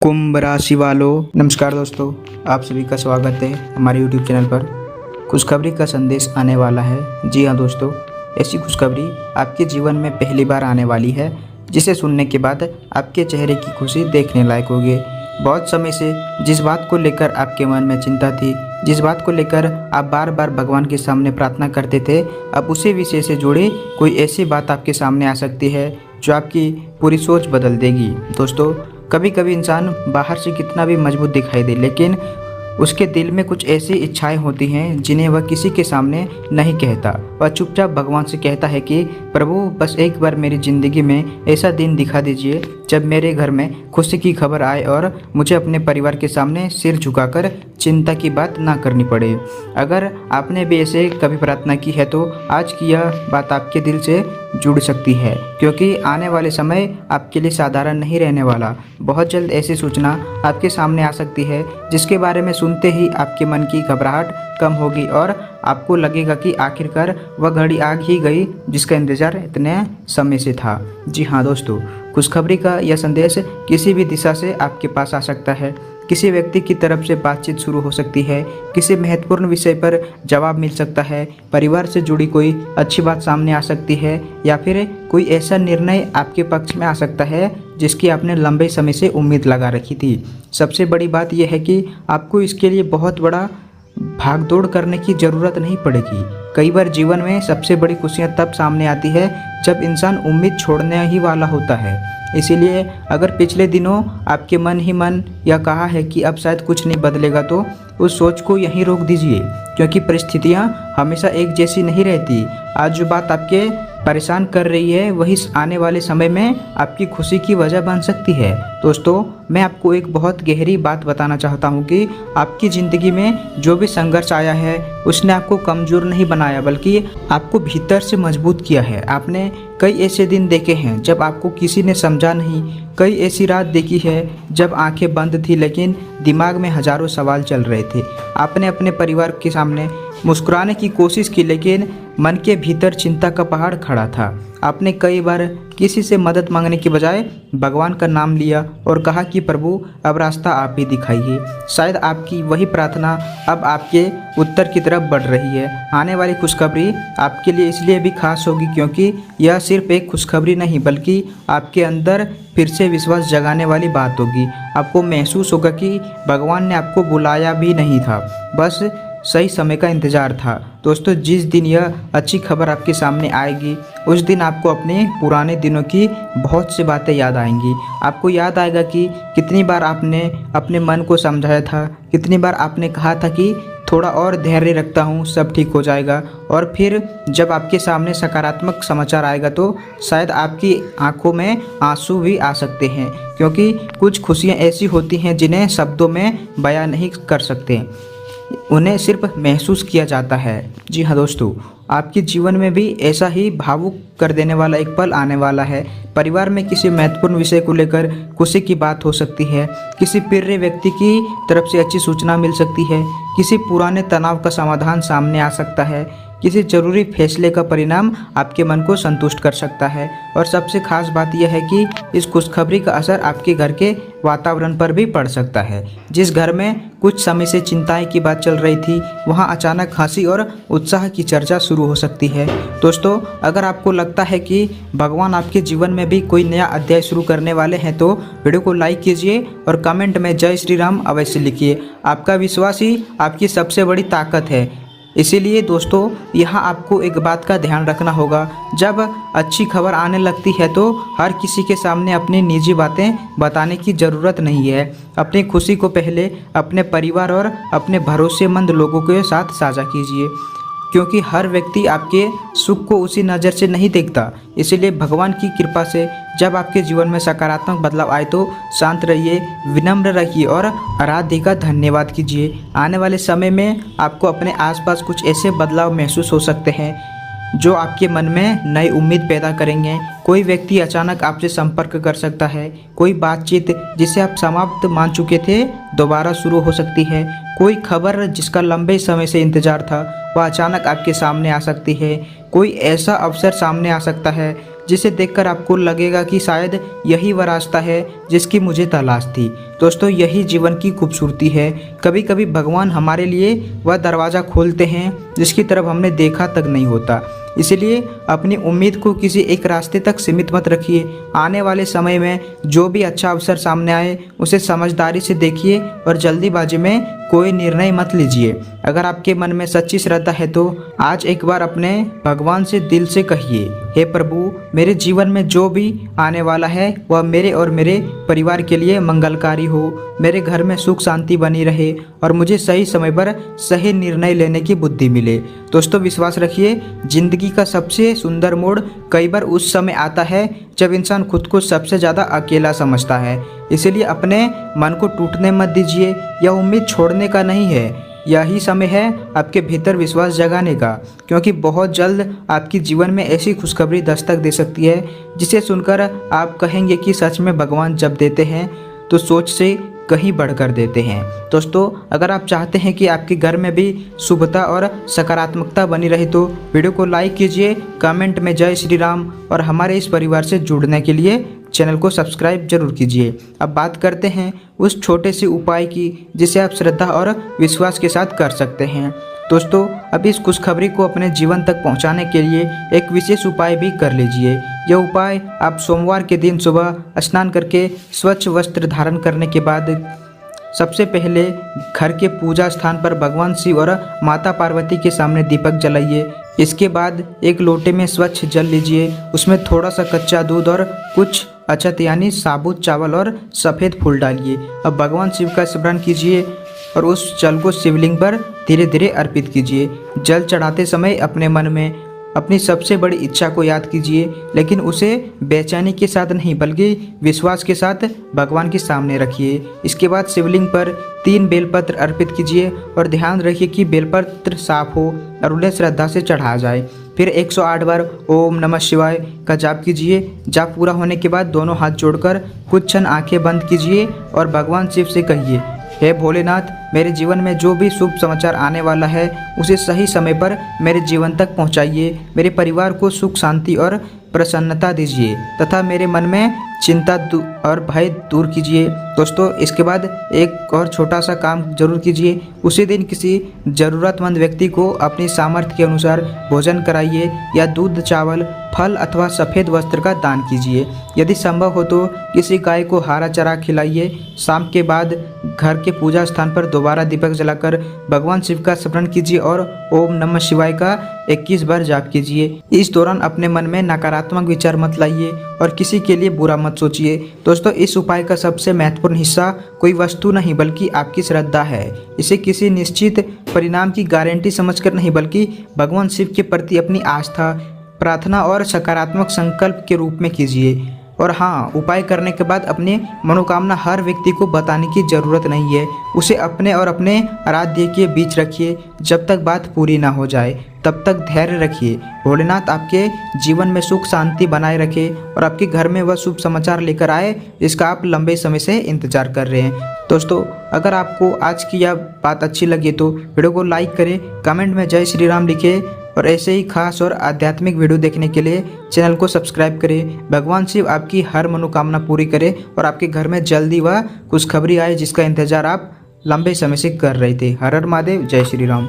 कुंभ राशि वालों, नमस्कार दोस्तों। आप सभी का स्वागत है हमारे YouTube चैनल पर। खुशखबरी का संदेश आने वाला है। जी हाँ दोस्तों, ऐसी खुशखबरी आपके जीवन में पहली बार आने वाली है, जिसे सुनने के बाद आपके चेहरे की खुशी देखने लायक होगी। बहुत समय से जिस बात को लेकर आपके मन में चिंता थी, जिस बात को लेकर आप बार बार भगवान के सामने प्रार्थना करते थे, अब उसी विषय से जुड़ी कोई ऐसी बात आपके सामने आ सकती है जो आपकी पूरी सोच बदल देगी। दोस्तों, कभी कभी इंसान बाहर से कितना भी मजबूत दिखाई दे, लेकिन उसके दिल में कुछ ऐसी इच्छाएं होती हैं जिन्हें वह किसी के सामने नहीं कहता। वह चुपचाप भगवान से कहता है कि प्रभु, बस एक बार मेरी ज़िंदगी में ऐसा दिन दिखा दीजिए जब मेरे घर में खुशी की खबर आए और मुझे अपने परिवार के सामने सिर झुकाकर चिंता की बात ना करनी पड़े। अगर आपने भी ऐसे कभी प्रार्थना की है तो आज की यह बात आपके दिल से जुड़ सकती है, क्योंकि आने वाले समय आपके लिए साधारण नहीं रहने वाला। बहुत जल्द ऐसी सूचना आपके सामने आ सकती है जिसके बारे में सुनते ही आपके मन की घबराहट कम होगी और आपको लगेगा कि आखिरकार वह घड़ी आ ही गई जिसका इंतज़ार इतने समय से था। जी हाँ दोस्तों, खुशखबरी का यह संदेश किसी भी दिशा से आपके पास आ सकता है। किसी व्यक्ति की तरफ से बातचीत शुरू हो सकती है, किसी महत्वपूर्ण विषय पर जवाब मिल सकता है, परिवार से जुड़ी कोई अच्छी बात सामने आ सकती है, या फिर कोई ऐसा निर्णय आपके पक्ष में आ सकता है जिसकी आपने लंबे समय से उम्मीद लगा रखी थी। सबसे बड़ी बात यह है कि आपको इसके लिए बहुत बड़ा भागदौड़ करने की ज़रूरत नहीं पड़ेगी। कई बार जीवन में सबसे बड़ी खुशियाँ तब सामने आती है जब इंसान उम्मीद छोड़ने ही वाला होता है। इसीलिए अगर पिछले दिनों आपके मन ही मन यह कहा है कि अब शायद कुछ नहीं बदलेगा, तो उस सोच को यहीं रोक दीजिए, क्योंकि परिस्थितियाँ हमेशा एक जैसी नहीं रहती। आज जो बात आपके परेशान कर रही है वही आने वाले समय में आपकी खुशी की वजह बन सकती है। दोस्तों, मैं आपको एक बहुत गहरी बात बताना चाहता हूँ कि आपकी ज़िंदगी में जो भी संघर्ष आया है उसने आपको कमज़ोर नहीं बनाया, बल्कि आपको भीतर से मजबूत किया है। आपने कई ऐसे दिन देखे हैं जब आपको किसी ने समझा नहीं, कई ऐसी रात देखी है जब आंखें बंद थी लेकिन दिमाग में हज़ारों सवाल चल रहे थे। आपने अपने परिवार के सामने मुस्कुराने की कोशिश की, लेकिन मन के भीतर चिंता का पहाड़ खड़ा था। आपने कई बार किसी से मदद मांगने के बजाय भगवान का नाम लिया और कहा कि प्रभु, अब रास्ता आप ही दिखाइए। शायद आपकी वही प्रार्थना अब आपके उत्तर की तरफ बढ़ रही है। आने वाली खुशखबरी आपके लिए इसलिए भी खास होगी क्योंकि यह सिर्फ एक खुशखबरी नहीं, बल्कि आपके अंदर फिर से विश्वास जगाने वाली बात होगी। आपको महसूस होगा कि भगवान ने आपको बुलाया भी नहीं था, बस सही समय का इंतज़ार था। दोस्तों, जिस दिन यह अच्छी खबर आपके सामने आएगी उस दिन आपको अपने पुराने दिनों की बहुत सी बातें याद आएंगी। आपको याद आएगा कि कितनी बार आपने अपने मन को समझाया था, कितनी बार आपने कहा था कि थोड़ा और धैर्य रखता हूँ, सब ठीक हो जाएगा। और फिर जब आपके सामने सकारात्मक समाचार आएगा तो शायद आपकी आंखों में आंसू भी आ सकते हैं, क्योंकि कुछ खुशियाँ ऐसी होती हैं जिन्हें शब्दों में बयां नहीं कर सकते, उन्हें सिर्फ महसूस किया जाता है। जी हाँ दोस्तों, आपके जीवन में भी ऐसा ही भावुक कर देने वाला एक पल आने वाला है। परिवार में किसी महत्वपूर्ण विषय को लेकर खुशी की बात हो सकती है, किसी प्रिय व्यक्ति की तरफ से अच्छी सूचना मिल सकती है, किसी पुराने तनाव का समाधान सामने आ सकता है, किसी जरूरी फैसले का परिणाम आपके मन को संतुष्ट कर सकता है। और सबसे खास बात यह है कि इस खुशखबरी का असर आपके घर के वातावरण पर भी पड़ सकता है। जिस घर में कुछ समय से चिंताएं की बात चल रही थी, वहां अचानक हंसी और उत्साह की चर्चा शुरू हो सकती है। दोस्तों, अगर आपको लगता है कि भगवान आपके जीवन में भी कोई नया अध्याय शुरू करने वाले हैं तो वीडियो को लाइक कीजिए और कमेंट में जय श्री राम अवश्य लिखिए। आपका विश्वास ही आपकी सबसे बड़ी ताकत है। इसीलिए दोस्तों, यहाँ आपको एक बात का ध्यान रखना होगा, जब अच्छी खबर आने लगती है तो हर किसी के सामने अपनी निजी बातें बताने की ज़रूरत नहीं है। अपनी खुशी को पहले अपने परिवार और अपने भरोसेमंद लोगों के साथ साझा कीजिए, क्योंकि हर व्यक्ति आपके सुख को उसी नज़र से नहीं देखता। इसीलिए भगवान की कृपा से जब आपके जीवन में सकारात्मक बदलाव आए तो शांत रहिए, विनम्र रहिए और आराध्य का धन्यवाद कीजिए। आने वाले समय में आपको अपने आसपास कुछ ऐसे बदलाव महसूस हो सकते हैं जो आपके मन में नई उम्मीद पैदा करेंगे। कोई व्यक्ति अचानक आपसे संपर्क कर सकता है, कोई बातचीत जिसे आप समाप्त मान चुके थे दोबारा शुरू हो सकती है, कोई खबर जिसका लंबे समय से इंतजार था वह अचानक आपके सामने आ सकती है, कोई ऐसा अवसर सामने आ सकता है जिसे देखकर आपको लगेगा कि शायद यही वह रास्ता है जिसकी मुझे तलाश थी। दोस्तों, यही जीवन की खूबसूरती है। कभी कभी भगवान हमारे लिए वह दरवाज़ा खोलते हैं जिसकी तरफ हमने देखा तक नहीं होता। इसलिए अपनी उम्मीद को किसी एक रास्ते तक सीमित मत रखिए। आने वाले समय में जो भी अच्छा अवसर सामने आए उसे समझदारी से देखिए और जल्दीबाजी में कोई निर्णय मत लीजिए। अगर आपके मन में सच्ची श्रद्धा है तो आज एक बार अपने भगवान से दिल से कहिए, हे प्रभु, मेरे जीवन में जो भी आने वाला है वह मेरे और मेरे परिवार के लिए मंगलकारी हो। मेरे घर में सुख शांति बनी रहे और मुझे सही समय पर सही निर्णय लेने की बुद्धि मिले। दोस्तों, विश्वास रखिए, जिंदगी का सबसे सुंदर मोड़ कई बार उस समय आता है जब इंसान खुद को सबसे ज़्यादा अकेला समझता है। इसलिए अपने मन को टूटने मत दीजिए। यह उम्मीद छोड़ने का नहीं है, यही समय है आपके भीतर विश्वास जगाने का, क्योंकि बहुत जल्द आपके जीवन में ऐसी खुशखबरी दस्तक दे सकती है जिसे सुनकर आप कहेंगे कि सच में भगवान जब देते हैं तो सोच से कहीं बढ़कर देते हैं। दोस्तों, अगर आप चाहते हैं कि आपके घर में भी शुभता और सकारात्मकता बनी रहे तो वीडियो को लाइक कीजिए, कमेंट में जय श्री राम और हमारे इस परिवार से जुड़ने के लिए चैनल को सब्सक्राइब जरूर कीजिए। अब बात करते हैं उस छोटे से उपाय की जिसे आप श्रद्धा और विश्वास के साथ कर सकते हैं। दोस्तों, अब इस खुशखबरी को अपने जीवन तक पहुंचाने के लिए एक विशेष उपाय भी कर लीजिए। यह उपाय आप सोमवार के दिन सुबह स्नान करके स्वच्छ वस्त्र धारण करने के बाद सबसे पहले घर के पूजा स्थान पर भगवान शिव और माता पार्वती के सामने दीपक जलाइए। इसके बाद एक लोटे में स्वच्छ जल लीजिए, उसमें थोड़ा सा कच्चा दूध और कुछ अक्षत यानी साबुत चावल और सफ़ेद फूल डालिए। अब भगवान शिव का स्मरण कीजिए और उस जल को शिवलिंग पर धीरे धीरे अर्पित कीजिए। जल चढ़ाते समय अपने मन में अपनी सबसे बड़ी इच्छा को याद कीजिए, लेकिन उसे बेचैनी के साथ नहीं बल्कि विश्वास के साथ भगवान के सामने रखिए। इसके बाद शिवलिंग पर 3 बेलपत्र अर्पित कीजिए और ध्यान रखिए कि बेलपत्र साफ हो और उन्हें श्रद्धा से चढ़ाया जाए। फिर 108 बार ओम नमः शिवाय का जाप कीजिए। जाप पूरा होने के बाद दोनों हाथ जोड़कर कुछ क्षण आंखें बंद कीजिए और भगवान शिव से कहिए, हे भोलेनाथ, मेरे जीवन में जो भी शुभ समाचार आने वाला है उसे सही समय पर मेरे जीवन तक पहुंचाइए। मेरे परिवार को सुख शांति और प्रसन्नता दीजिए तथा मेरे मन में चिंता और भय दूर कीजिए। दोस्तों, इसके बाद एक और छोटा सा काम जरूर कीजिए। उसी दिन किसी ज़रूरतमंद व्यक्ति को अपनी सामर्थ्य के अनुसार भोजन कराइए या दूध, चावल, फल अथवा सफ़ेद वस्त्र का दान कीजिए। यदि संभव हो तो किसी गाय को हरा चारा खिलाइए। शाम के बाद घर के पूजा स्थान पर दोबारा दीपक जलाकर भगवान शिव का स्मरण कीजिए और ओम नमः शिवाय का 21 बार जाप कीजिए। इस दौरान अपने मन में नकारात्मक विचार मत लाइए और किसी के लिए बुरा मत सोचिए। दोस्तों, इस उपाय का सबसे महत्वपूर्ण हिस्सा कोई वस्तु नहीं बल्कि आपकी श्रद्धा है। इसे किसी निश्चित परिणाम की गारंटी समझकर नहीं बल्कि भगवान शिव के प्रति अपनी आस्था, प्रार्थना और सकारात्मक संकल्प के रूप में कीजिए। और हाँ, उपाय करने के बाद अपनी मनोकामना हर व्यक्ति को बताने की ज़रूरत नहीं है। उसे अपने और अपने आराध्य के बीच रखिए। जब तक बात पूरी ना हो जाए तब तक धैर्य रखिए। भोलेनाथ आपके जीवन में सुख शांति बनाए रखे और आपके घर में वह शुभ समाचार लेकर आए जिसका आप लंबे समय से इंतजार कर रहे हैं। दोस्तों, अगर आपको आज की यह बात अच्छी लगी तो वीडियो को लाइक करें, कमेंट में जय श्री राम लिखें और ऐसे ही खास और आध्यात्मिक वीडियो देखने के लिए चैनल को सब्सक्राइब करें। भगवान शिव आपकी हर मनोकामना पूरी करे और आपके घर में जल्दी वह खुशखबरी आए जिसका इंतजार आप लंबे समय से कर रहे थे। हर हर महादेव, जय श्री राम।